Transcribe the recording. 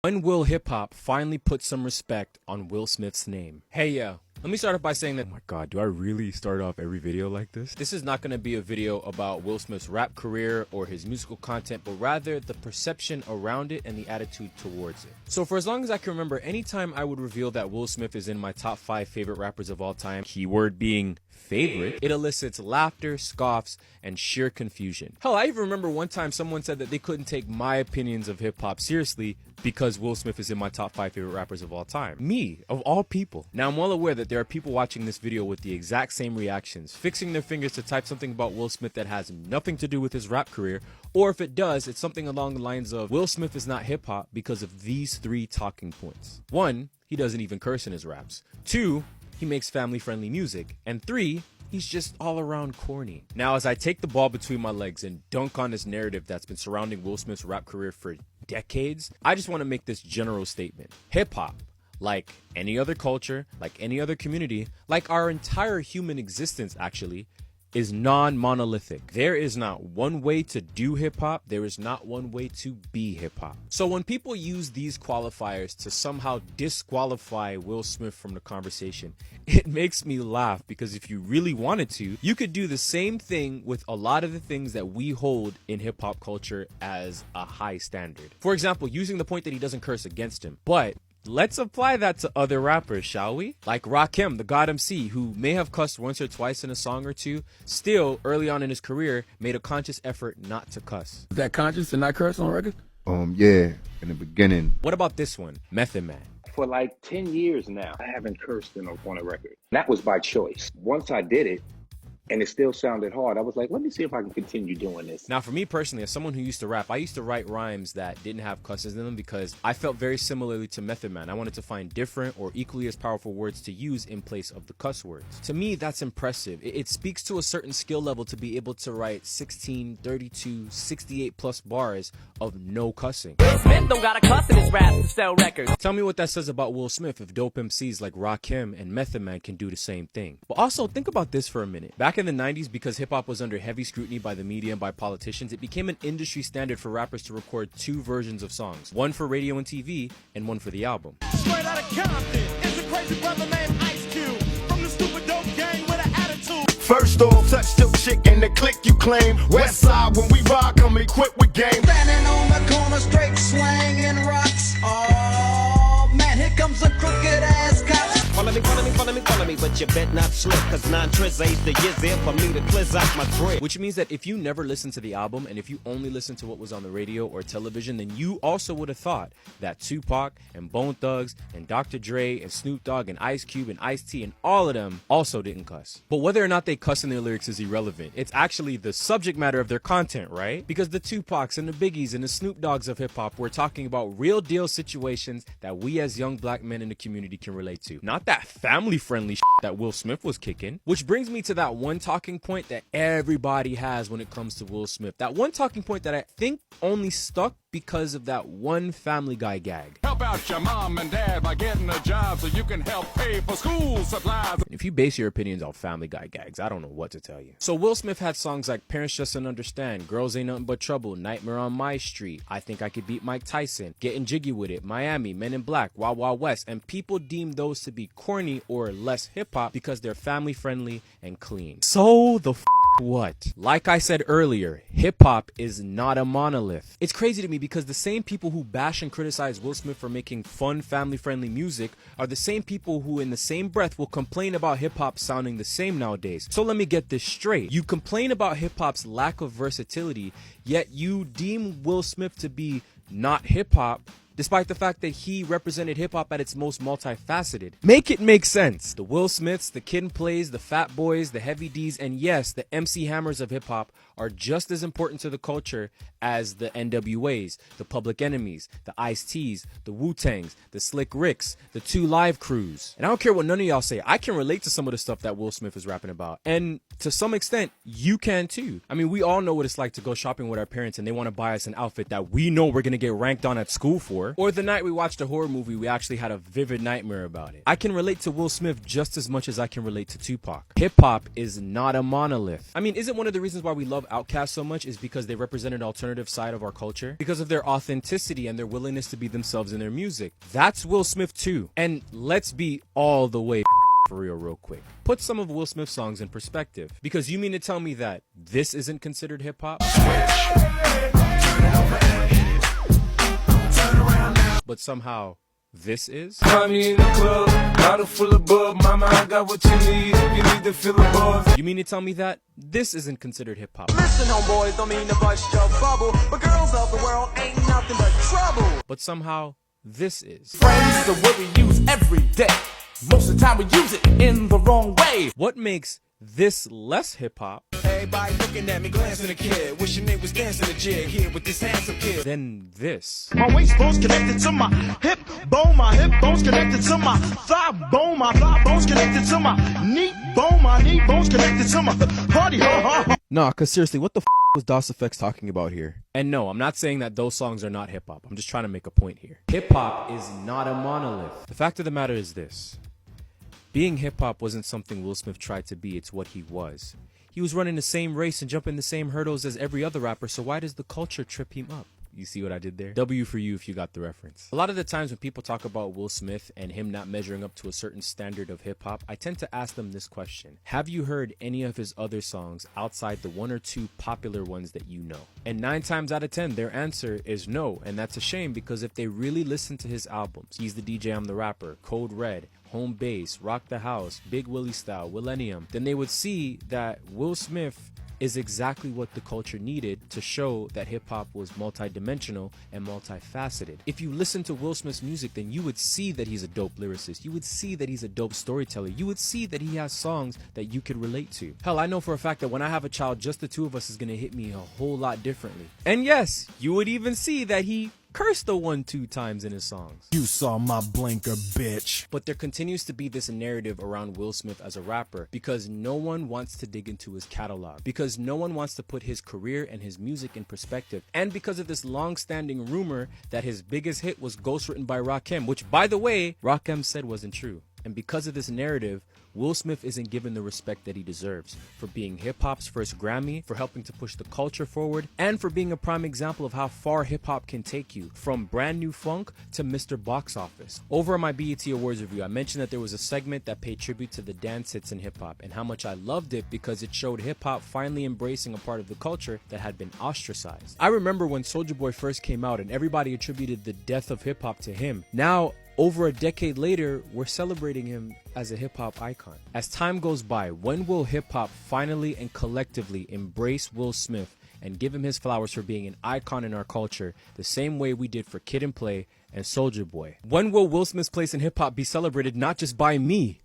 When will hip-hop finally put some respect on Will Smith's name? Hey, yeah. Let me start off by saying that, oh my god, do I really start off every video like this? This is not going to be a video about Will Smith's rap career or his musical content, but rather the perception around it and the attitude towards it. So for as long as I can remember, anytime I would reveal that Will Smith is in my top 5 favorite rappers of all time, keyword being favorite, it elicits laughter, scoffs, and sheer confusion. Hell, I even remember one time someone said that they couldn't take my opinions of hip-hop seriously because Will Smith is in my top 5 favorite rappers of all time. Me, of all people. Now, I'm well aware that there are people watching this video with the exact same reactions, fixing their fingers to type something about Will Smith that has nothing to do with his rap career, or if it does, it's something along the lines of, Will Smith is not hip-hop because of these 3 talking points. 1, he doesn't even curse in his raps. 2, he makes family-friendly music. And 3, he's just all around corny. Now, as I take the ball between my legs and dunk on this narrative that's been surrounding Will Smith's rap career for decades, I just want to make this general statement. Hip-hop, like any other culture, like any other community, like our entire human existence actually, is non-monolithic. There is not one way to do hip-hop. There is not one way to be hip-hop. So when people use these qualifiers to somehow disqualify Will Smith from the conversation, it makes me laugh, because if you really wanted to, you could do the same thing with a lot of the things that we hold in hip-hop culture as a high standard. For example, using the point that he doesn't curse against him, but let's apply that to other rappers, shall we? Like Rakim, the God MC, who may have cussed once or twice in a song or two, still, early on in his career, made a conscious effort not to cuss. Is that conscious to not curse on record? Yeah, in the beginning. What about this one? Method Man. For like 10 years now, I haven't cursed on a record. That was by choice. Once I did it, and it still sounded hard, I was like, let me see if I can continue doing this. Now, for me personally, as someone who used to rap, I used to write rhymes that didn't have cusses in them because I felt very similarly to Method Man. I wanted to find different or equally as powerful words to use in place of the cuss words. To me, that's impressive. It speaks to a certain skill level to be able to write 16, 32, 68 plus bars of no cussing. Will Smith don't got a cuss in his raps to sell records. Tell me what that says about Will Smith if dope MCs like Rakim and Method Man can do the same thing. But also, think about this for a minute. Back in the 90s, because hip-hop was under heavy scrutiny by the media and by politicians, it became an industry standard for rappers to record 2 versions of songs. One for radio and TV, and one for the album. Straight out of Compton, it's a crazy brother named Ice Cube, from the stupid dope gang with an attitude. First off, touch your chick and the click you claim. West side, when we rock, come equipped with game. Standing on the corner, straight slanging rocks. Oh man, here comes a crooked ass cop. Follow me, but you bet not slip, cause 9 tris ain't the years there for me to cleanse out my grip. Which means that if you never listened to the album, and if you only listened to what was on the radio or television, then you also would have thought that Tupac and Bone Thugs and Dr. Dre and Snoop Dogg and Ice Cube and Ice-T and all of them also didn't cuss. But whether or not they cuss in their lyrics is irrelevant. It's actually the subject matter of their content, right? Because the Tupacs and the Biggies and the Snoop Doggs of hip-hop were talking about real deal situations that we as young black men in the community can relate to. Not that family-friendly shit that Will Smith was kicking. Which brings me to that one talking point that everybody has when it comes to Will Smith. That one talking point that I think only stuck because of that one Family Guy gag. Help out your mom and dad by getting a job so you can help pay for school supplies. And if you base your opinions on Family Guy gags, I don't know what to tell you. So Will Smith had songs like Parents Just Don't Understand, Girls Ain't Nothing But Trouble, Nightmare on My Street, I Think I Could Beat Mike Tyson, Getting Jiggy With It, Miami, Men in Black, Wild Wild West, and people deem those to be corny or less hip-hop because they're family friendly and clean. So the what? Like I said earlier, hip-hop is not a monolith. It's crazy to me because the same people who bash and criticize Will Smith for making fun, family-friendly music are the same people who in the same breath will complain about hip-hop sounding the same nowadays. So let me get this straight. You complain about hip-hop's lack of versatility, yet you deem Will Smith to be not hip-hop, despite the fact that he represented hip-hop at its most multifaceted. Make it make sense. The Will Smiths, the Kid 'n Plays, the Fat Boys, the Heavy D's, and yes, the MC Hammers of hip-hop are just as important to the culture as the NWAs, the Public Enemies, the Ice-T's, the Wu-Tangs, the Slick Ricks, the 2 Live Crews. And I don't care what none of y'all say, I can relate to some of the stuff that Will Smith is rapping about. And to some extent, you can too. I mean, we all know what it's like to go shopping with our parents and they want to buy us an outfit that we know we're going to get ranked on at school for. before, or the night we watched a horror movie we actually had a vivid nightmare about it. I can relate to Will Smith just as much as I can relate to Tupac. Hip-hop is not a monolith. I mean, isn't one of the reasons why we love Outkast so much is because they represent an alternative side of our culture? Because of their authenticity and their willingness to be themselves in their music. That's Will Smith too. And let's be all the way for real quick. Put some of Will Smith's songs in perspective. Because you mean to tell me that this isn't considered hip-hop? But somehow this is? Find me in the club, bottle full of bub. Mama, I got what you need if you need to feel a buzz. You mean to tell me that this isn't considered hip-hop? Listen, homeboys, don't mean to bust your bubble, but girls of the world ain't nothing but trouble. But somehow this is? Friends is a word we use every day. Most of the time we use it in the wrong way. What makes this less hip-hop Everybody looking at me, glancing a kid. Wishing they was dancing a jig here with this handsome kid. than this? My waist bone's connected to my hip bone. My hip bone's connected to my thigh bone. My thigh bone's connected to my knee bone. My knee bone's connected to my party. Nah, cause seriously, what the was DOS Effects talking about here? And no, I'm not saying that those songs are not hip-hop. I'm just trying to make a point here. Hip-hop is not a monolith. The fact of the matter is this. Being hip-hop wasn't something Will Smith tried to be, it's what he was. He was running the same race and jumping the same hurdles as every other rapper, so why does the culture trip him up? You see what I did there? W for you if you got the reference. A lot of the times when people talk about Will Smith and him not measuring up to a certain standard of hip-hop, I tend to ask them this question. Have you heard any of his other songs outside the one or two popular ones that you know? And 9 times out of 10, their answer is no, and that's a shame because if they really listen to his albums, He's the DJ, I'm the Rapper, Code Red, Home Base, Rock the House, Big Willie Style, Millennium, then they would see that Will Smith is exactly what the culture needed to show that hip-hop was multi-dimensional and multifaceted. If you listen to Will Smith's music, then you would see that he's a dope lyricist. You would see that he's a dope storyteller. You would see that he has songs that you could relate to. Hell, I know for a fact that when I have a child, just the two of us is going to hit me a whole lot differently. And yes, you would even see that he cursed the 1-2 times in his songs. You saw my blinker, bitch. But there continues to be this narrative around Will Smith as a rapper because no one wants to dig into his catalog, because no one wants to put his career and his music in perspective, and because of this long-standing rumor that his biggest hit was ghostwritten by Rakim, which, by the way, Rakim said wasn't true. And because of this narrative, Will Smith isn't given the respect that he deserves for being hip-hop's first Grammy, for helping to push the culture forward, and for being a prime example of how far hip-hop can take you, from brand new funk to Mr. Box Office. Over on my BET Awards review, I mentioned that there was a segment that paid tribute to the dance hits in hip-hop, and how much I loved it because it showed hip-hop finally embracing a part of the culture that had been ostracized. I remember when Soulja Boy first came out and everybody attributed the death of hip-hop to him. Now, over a decade later, we're celebrating him as a hip-hop icon. As time goes by, when will hip-hop finally and collectively embrace Will Smith and give him his flowers for being an icon in our culture the same way we did for Kid and Play and Soulja Boy? When will Will Smith's place in hip-hop be celebrated not just by me,